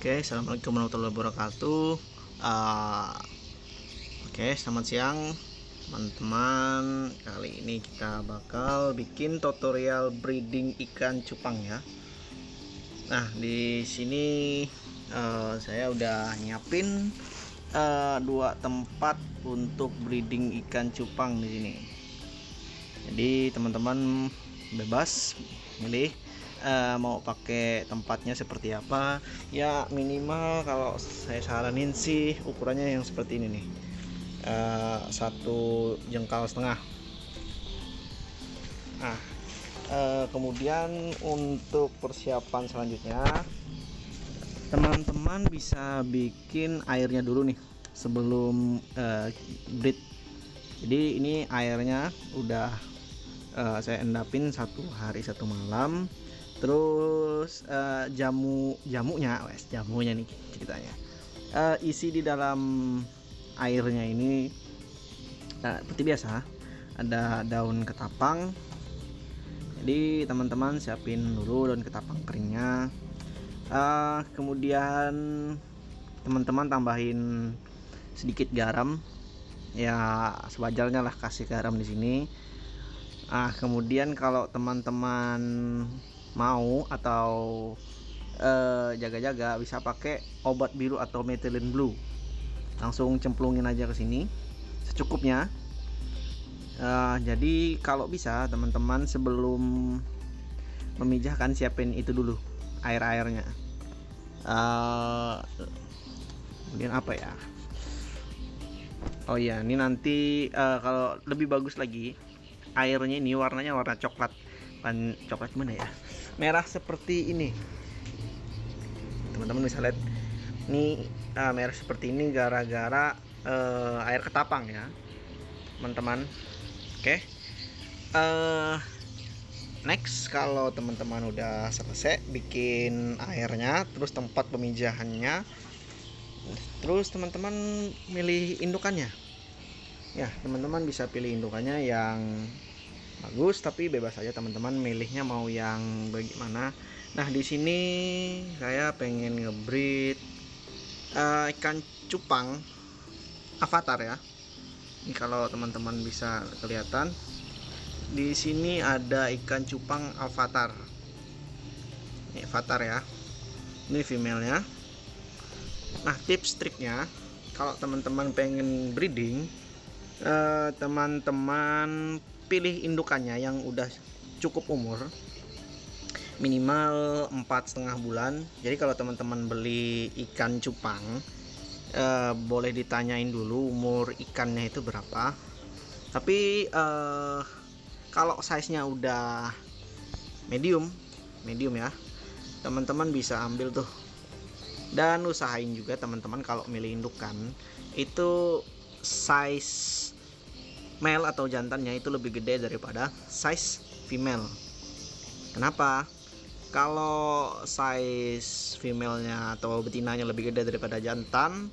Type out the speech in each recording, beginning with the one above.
Oke, assalamualaikum warahmatullahi wabarakatuh. Oke, selamat siang teman-teman. Kali ini kita bakal bikin tutorial breeding ikan cupang ya. Nah, di sini saya udah nyiapin dua tempat untuk breeding ikan cupang di sini. Jadi teman-teman bebas milih mau pakai tempatnya seperti apa ya. Minimal kalau saya saranin sih ukurannya yang seperti ini nih, 1 jengkal setengah. Nah, kemudian untuk persiapan selanjutnya teman-teman bisa bikin airnya dulu nih sebelum breed. Jadi ini airnya udah saya endapin 1 hari 1 malam. Terus jamunya nih ceritanya, isi di dalam airnya ini seperti biasa ada daun ketapang. Jadi teman-teman siapin dulu daun ketapang keringnya. Kemudian teman-teman tambahin sedikit garam ya, sewajarnya lah kasih garam di sini. Kemudian kalau teman-teman mau atau jaga-jaga bisa pakai obat biru atau methylene blue, langsung cemplungin aja ke sini secukupnya. Jadi kalau bisa teman-teman sebelum memijahkan siapin itu dulu air-airnya. Kemudian apa ya, oh iya, ini nanti kalau lebih bagus lagi airnya ini warnanya warna coklat, coklat mana ya, merah seperti ini. Teman-teman bisa lihat ini merah seperti ini gara-gara air ketapang ya teman-teman. Oke, next kalau teman-teman udah selesai bikin airnya, terus tempat pemijahannya, terus teman-teman milih indukannya ya. Teman-teman bisa pilih indukannya yang bagus, tapi bebas aja teman-teman milihnya mau yang bagaimana. Nah, di sini saya pengen ngebreed ikan cupang avatar ya. Ini kalau teman-teman bisa kelihatan di sini ada ikan cupang avatar. Ini avatar ya. Ini female-nya. Nah, tips triknya kalau teman-teman pengen breeding, teman-teman pilih indukannya yang udah cukup umur, minimal 4,5 bulan. Jadi kalau teman-teman beli ikan cupang, boleh ditanyain dulu umur ikannya itu berapa. Tapi kalau size nya udah medium ya, teman-teman bisa ambil tuh. Dan usahain juga teman-teman kalau milih indukan itu size male atau jantannya itu lebih gede daripada size female. Kenapa? Kalau size femalenya atau betinanya lebih gede daripada jantan,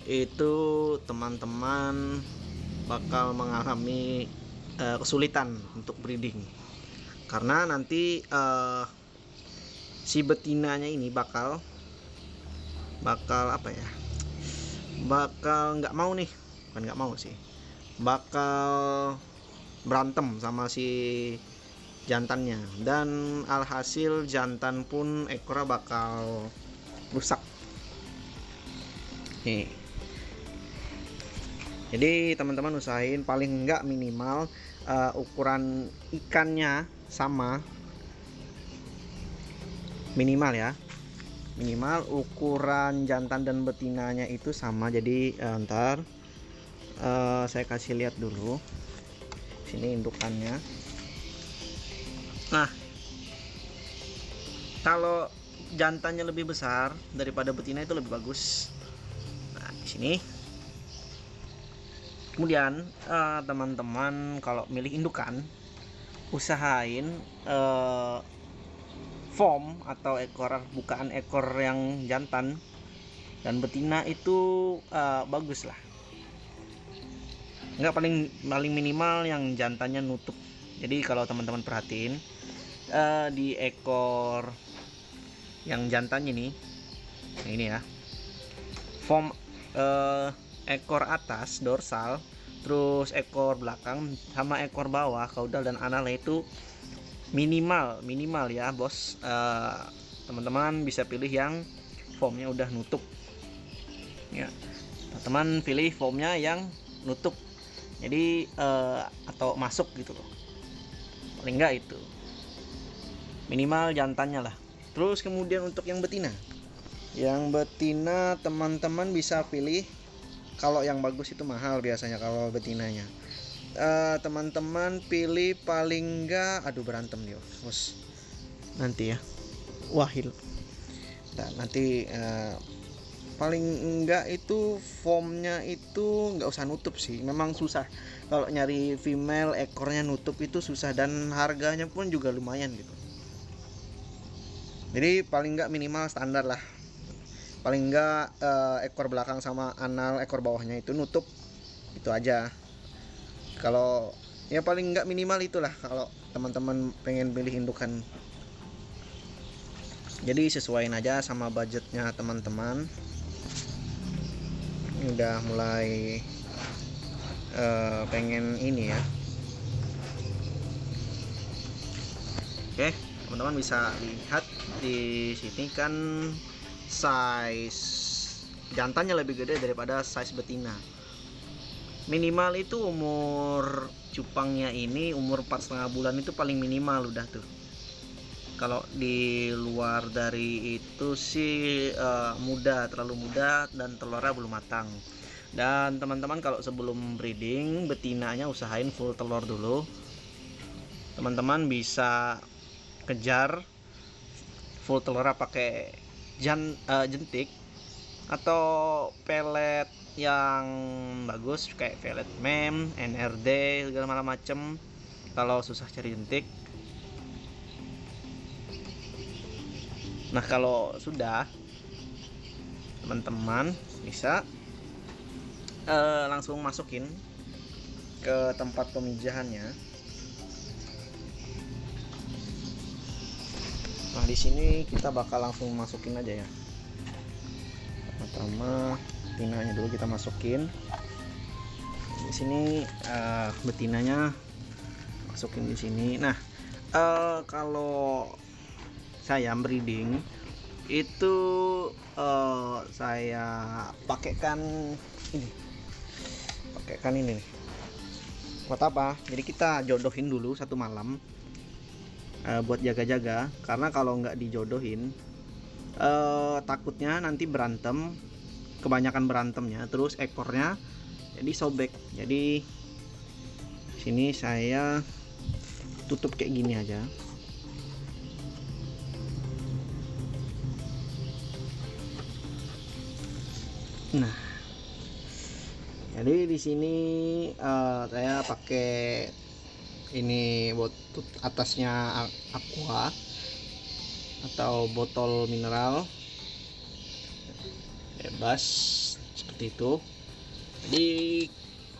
itu teman-teman bakal mengalami kesulitan untuk breeding, karena nanti si betinanya ini bakal apa ya, bakal nggak mau nih, bukan nggak mau sih, bakal berantem sama si jantannya, dan alhasil jantan pun ekornya bakal rusak nih. Jadi teman-teman usahain paling enggak minimal ukuran ikannya sama, minimal ya, minimal ukuran jantan dan betinanya itu sama. Jadi ntar saya kasih lihat dulu sini indukannya. Nah, kalau jantannya lebih besar daripada betina itu lebih bagus. Nah, di sini. Kemudian teman-teman kalau milih indukan, usahain form atau bukaan ekor yang jantan dan betina itu bagus lah. Enggak, paling minimal yang jantannya nutup. Jadi kalau teman-teman perhatiin di ekor yang jantannya nih Nah, ini ya, form ekor atas dorsal, terus ekor belakang sama ekor bawah kaudal dan analnya itu minimal ya bos. Teman-teman bisa pilih yang formnya udah nutup ya, teman-teman pilih formnya yang nutup, jadi atau masuk gitu loh, paling enggak itu minimal jantannya lah. Terus kemudian untuk yang betina teman-teman bisa pilih, kalau yang bagus itu mahal biasanya kalau betinanya. Teman-teman pilih paling enggak, aduh berantem nih bos nanti ya, wahil. Nah, nanti paling enggak itu formnya itu nggak usah nutup sih, memang susah kalau nyari female ekornya nutup itu susah, dan harganya pun juga lumayan gitu. Jadi paling enggak minimal standar lah, paling enggak ekor belakang sama anal ekor bawahnya itu nutup, itu aja. Kalau ya paling enggak minimal itulah kalau teman-teman pengen pilih indukan. Jadi sesuaiin aja sama budgetnya teman-teman. Ini udah mulai pengen ini ya. Oke, teman-teman bisa lihat di sini kan size jantannya lebih gede daripada size betina. Minimal itu umur cupangnya ini umur 4,5 bulan itu paling minimal udah tuh. Kalau di luar dari itu sih muda, terlalu muda dan telurnya belum matang. Dan teman-teman kalau sebelum breeding betinanya usahain full telur dulu. Teman-teman bisa kejar full telurnya pakai jentik atau pelet yang bagus kayak pelet mem, NRD segala macam. Kalau susah cari jentik, nah kalau sudah, teman-teman bisa langsung masukin ke tempat pemijahannya. Nah di sini kita bakal langsung masukin aja ya. Pertama betinanya dulu kita masukin. Di sini betinanya masukin di sini. Nah kalau saya breeding itu saya pakaikan ini nih. Buat apa? Jadi kita jodohin dulu satu malam buat jaga-jaga, karena kalau nggak dijodohin takutnya nanti berantem, kebanyakan berantemnya, terus ekornya jadi sobek. Jadi sini saya tutup kayak gini aja. Nah, jadi di sini saya pakai ini botol atasnya aqua atau botol mineral bebas seperti itu. Jadi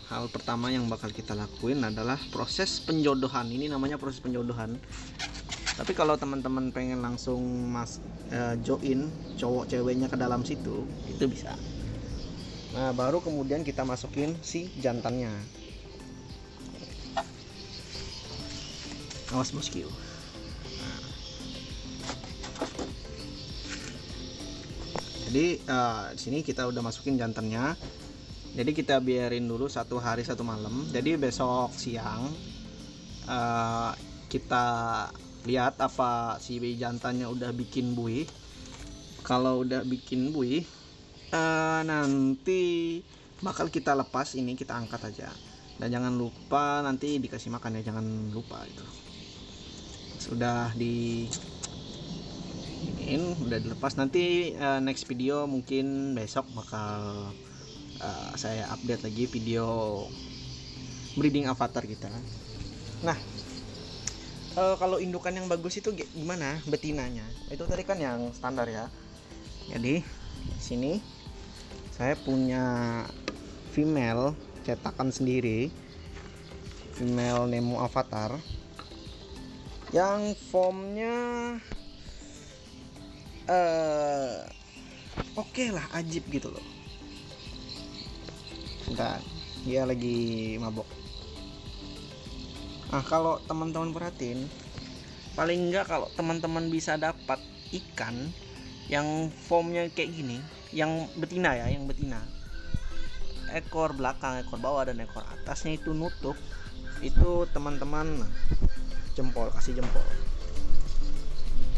hal pertama yang bakal kita lakuin adalah proses penjodohan. Ini namanya proses penjodohan. Tapi kalau teman-teman pengen langsung join cowok ceweknya ke dalam situ, itu bisa. Nah baru kemudian kita masukin si jantannya. Awas bosku. Nah. Jadi di sini kita udah masukin jantannya. Jadi kita biarin dulu 1 hari 1 malam. Jadi besok siang kita lihat apa si jantannya udah bikin buih. Kalau udah bikin buih, nanti bakal kita lepas, ini kita angkat aja. Dan jangan lupa nanti dikasih makan ya, jangan lupa itu. Sudah udah dilepas, nanti next video mungkin besok bakal saya update lagi video breeding avatar kita. Nah kalau indukan yang bagus itu gimana betinanya? Itu tadi kan yang standar ya. Jadi sini saya punya female cetakan sendiri, female Nemo Avatar yang formnya oke lah, ajib gitu loh. Bentar, dia lagi mabok. Nah, kalau teman-teman perhatiin, paling enggak kalau teman-teman bisa dapat ikan yang formnya kayak gini, yang betina ya, yang betina, ekor belakang, ekor bawah, dan ekor atasnya itu nutup, itu teman-teman jempol, kasih jempol.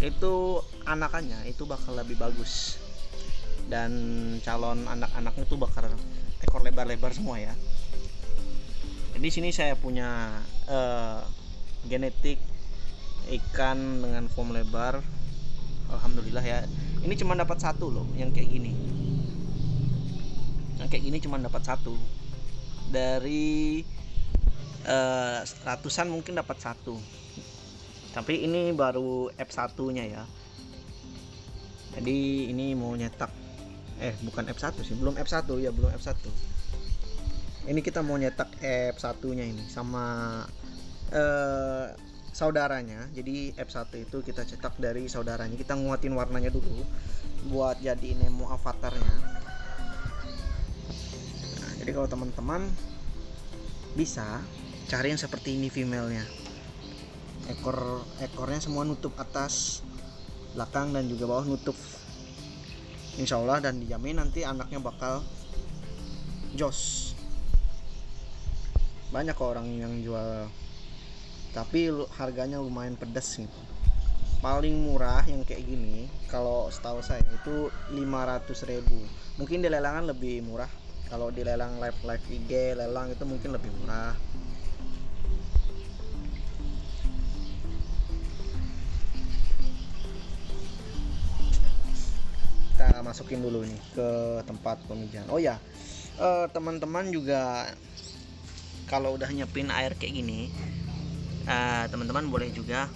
Itu anakannya itu bakal lebih bagus, dan calon anak-anaknya itu bakal ekor lebar-lebar semua ya. Jadi sini saya punya genetik ikan dengan form lebar. Alhamdulillah ya. Ini cuma dapat satu loh, yang kayak gini. Yang kayak gini cuma dapat satu. Dari ratusan mungkin dapat satu. Tapi ini baru F1-nya ya. Jadi ini mau nyetak bukan F1 sih, belum F1 ya, belum F1. Ini kita mau nyetak F1-nya ini sama saudaranya. Jadi F1 itu kita cetak dari saudaranya. Kita nguatin warnanya dulu buat jadi Nemo avatarnya. Nah, jadi kalau teman-teman bisa cari yang seperti ini female-nya. Ekornya semua nutup atas, belakang, dan juga bawah nutup. Insya Allah, dan dijamin nanti anaknya bakal jos. Banyak kok orang yang jual, tapi harganya lumayan pedas gitu. Paling murah yang kayak gini kalau setahu saya itu 500.000. Mungkin di lelangan lebih murah. Kalau di lelang live IG lelang itu mungkin lebih murah. Kita masukin dulu nih ke tempat pemijahan. Oh ya, teman-teman juga kalau udah nyepin air kayak gini, teman-teman boleh juga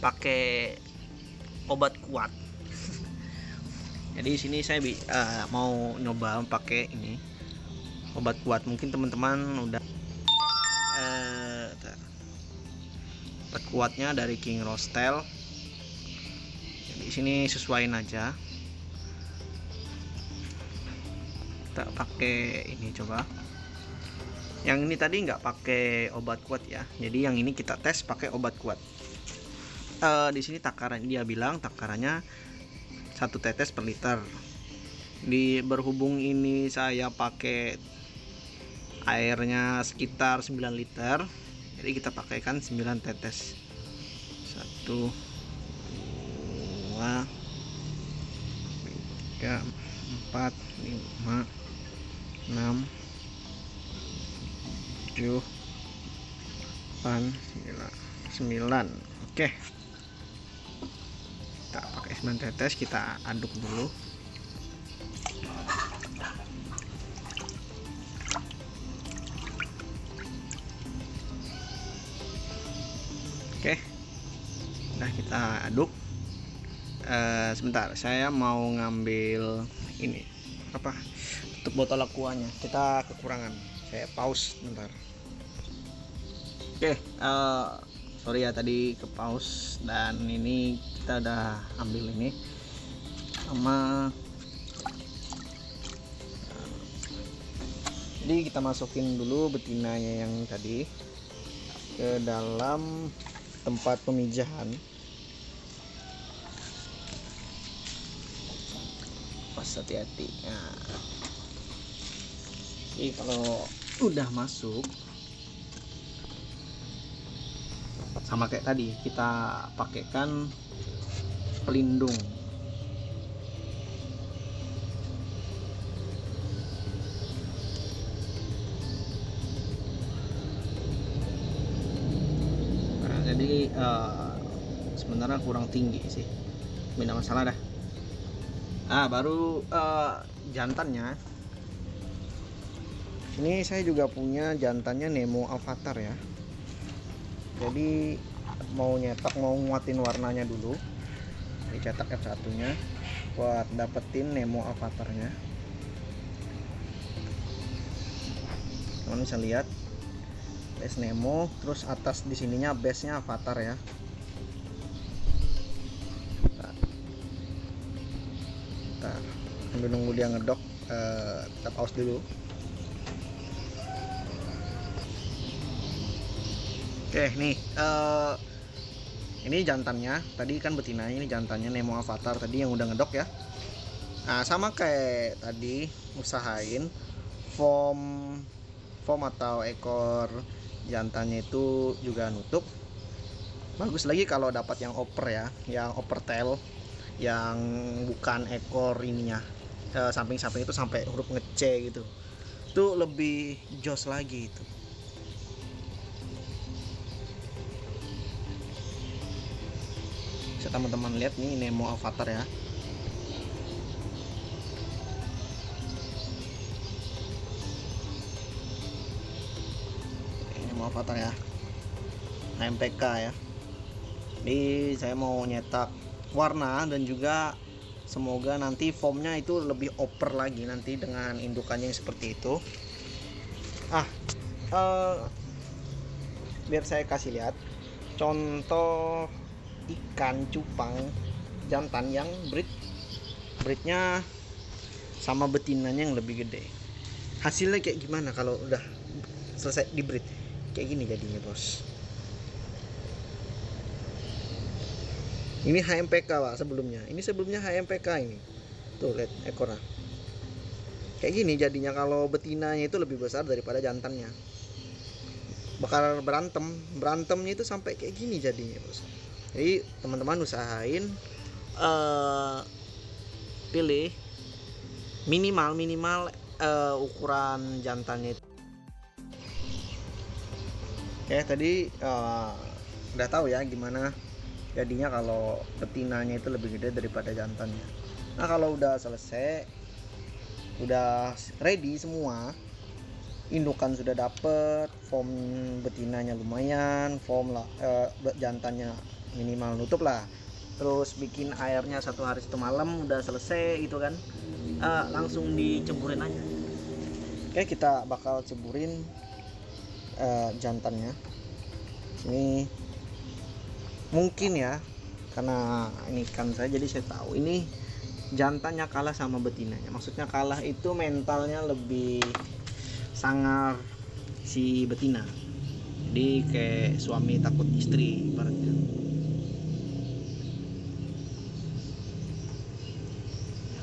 pakai obat kuat. Jadi sini saya mau nyoba pakai ini obat kuat. Mungkin teman-teman udah obat kuatnya dari King Rostel. Di sini sesuaiin aja. Kita pakai ini coba. Yang ini tadi nggak pakai obat kuat ya. Jadi yang ini kita tes pakai obat kuat. Di sini takaran, dia bilang takarannya 1 tetes per liter. Berhubung ini saya pakai airnya sekitar 9 liter, jadi kita pakaikan 9 tetes. 1 2 3 4 5 6 7 8 9. Oke, kita pakai 9 tetes, kita aduk dulu. Oke, udah kita aduk. Sebentar, saya mau ngambil ini apa, tutup botol aquanya. Kita kekurangan, saya pause bentar. Oke, sorry ya tadi ke pause. Dan ini kita udah ambil ini sama, jadi kita masukin dulu betinanya yang tadi ke dalam tempat pemijahan. Pas, hati-hati. Nah, jadi kalau udah masuk, sama kayak tadi, kita pakaikan pelindung. Nah, jadi sebenarnya kurang tinggi sih, tidak masalah dah. Baru jantannya. Ini saya juga punya jantannya Nemo Avatar ya. Jadi mau nyetak, mau nguatin warnanya dulu, dicetak F1 nya buat dapetin Nemo Avatarnya. Teman bisa lihat base Nemo, terus atas di sininya base nya Avatar ya. Bentar, sambil nunggu dia ngedok, kita pause dulu. Oke nih, ini jantannya, tadi kan betinanya, ini jantannya Nemo Avatar tadi yang udah ngedok ya. Nah sama kayak tadi, usahain foam atau ekor jantannya itu juga nutup. Bagus lagi kalau dapat yang oper ya, yang oper tail, yang bukan ekor ininya, samping-samping itu sampai huruf nge-C gitu, itu lebih jos lagi itu. Bisa teman-teman lihat nih Nemo Avatar ya. Nemo Avatar ya, MPK ya. Jadi saya mau nyetak warna dan juga semoga nanti foamnya itu lebih oper lagi nanti dengan indukannya yang seperti itu. Biar saya kasih lihat contoh ikan cupang jantan yang breednya sama betinanya yang lebih gede. Hasilnya kayak gimana kalau udah selesai di breed? Kayak gini jadinya bos. Ini HMPK Pak sebelumnya. Ini sebelumnya HMPK ini. Tuh lihat ekornya. Kayak gini jadinya kalau betinanya itu lebih besar daripada jantannya. Bakal berantemnya itu sampai kayak gini jadinya bos. Jadi teman-teman usahain pilih minimal ukuran jantannya itu. Oke tadi udah tahu ya gimana jadinya kalau betinanya itu lebih gede daripada jantannya. Nah kalau udah selesai, udah ready semua, indukan sudah dapet, foam betinanya lumayan, foam jantannya minimal nutup lah, terus bikin airnya 1 hari 1 malam, udah selesai gitu kan, langsung diceburin aja. Oke kita bakal ceburin jantannya. Sini mungkin ya, karena ini ikan saya jadi saya tahu ini jantannya kalah sama betinanya. Maksudnya kalah itu mentalnya lebih sangar si betina, jadi kayak suami takut istri ibaratnya.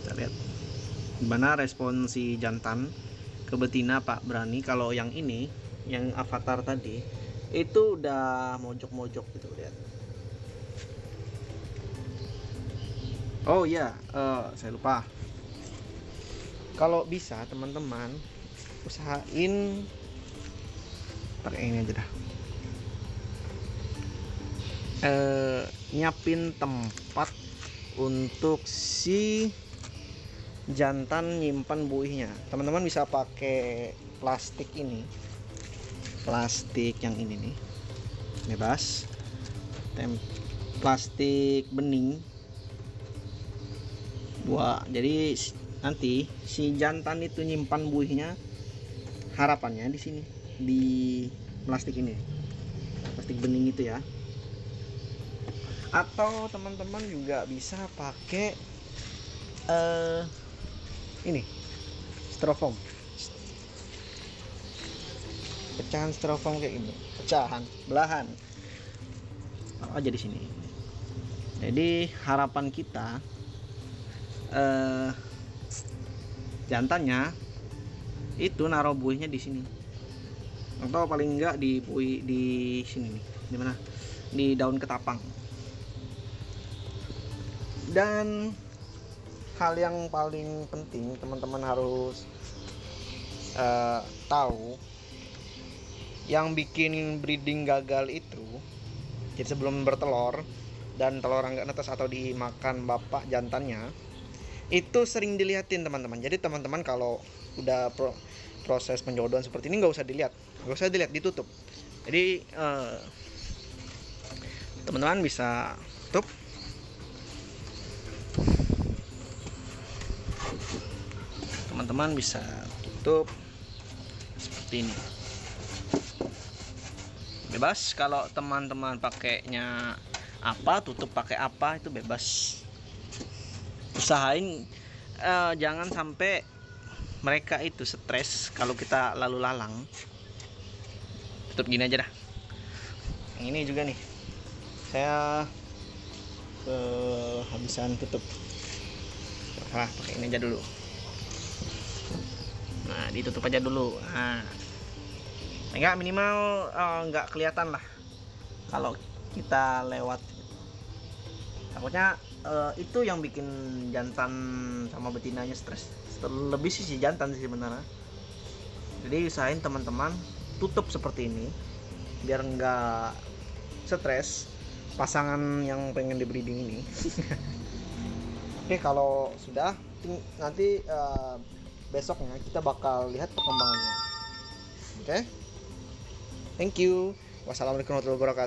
Kita lihat gimana respon si jantan ke betina Pak Berani. Kalau yang ini, yang Avatar tadi itu udah mojok-mojok gitu, lihat. Oh iya, saya lupa. Kalau bisa teman-teman usahain pakai ini aja dah. Nyiapin tempat untuk si jantan nyimpan buihnya. Teman-teman bisa pakai plastik ini, plastik yang ini nih, bebas. Plastik bening. Jadi nanti si jantan itu nyimpan buihnya, harapannya di sini, di plastik ini, plastik bening itu ya. Atau teman-teman juga bisa pakai ini styrofoam, pecahan styrofoam kayak ini, belahan aja di sini. Jadi harapan kita jantannya itu naruh buihnya di sini, atau paling enggak di buih di sini nih, di mana, di daun ketapang. Dan hal yang paling penting teman-teman harus tahu, yang bikin breeding gagal itu, jadi sebelum bertelur dan telur nggak netes atau dimakan bapak jantannya, itu sering dilihatin teman-teman. Jadi teman-teman kalau udah proses penjodohan seperti ini nggak usah dilihat, ditutup. Jadi teman-teman bisa tutup, seperti ini, bebas. Kalau teman-teman pakainya apa, tutup pakai apa, itu bebas. Usahain jangan sampai mereka itu stres kalau kita lalu lalang. Tutup gini aja dah. Yang ini juga nih, saya kehabisan tutup. Pakai ini aja dulu. Nah, ditutup aja dulu. Nah, enggak, minimal enggak kelihatan lah kalau kita lewat. Takutnya itu yang bikin jantan sama betinanya stres. Terlebih sih si jantan sih sebenarnya. Jadi usahain teman-teman tutup seperti ini biar enggak stres pasangan yang pengen di breeding ini. Oke, kalau sudah nanti besoknya kita bakal lihat perkembangannya. Oke, thank you. Wassalamualaikum warahmatullahi wabarakatuh.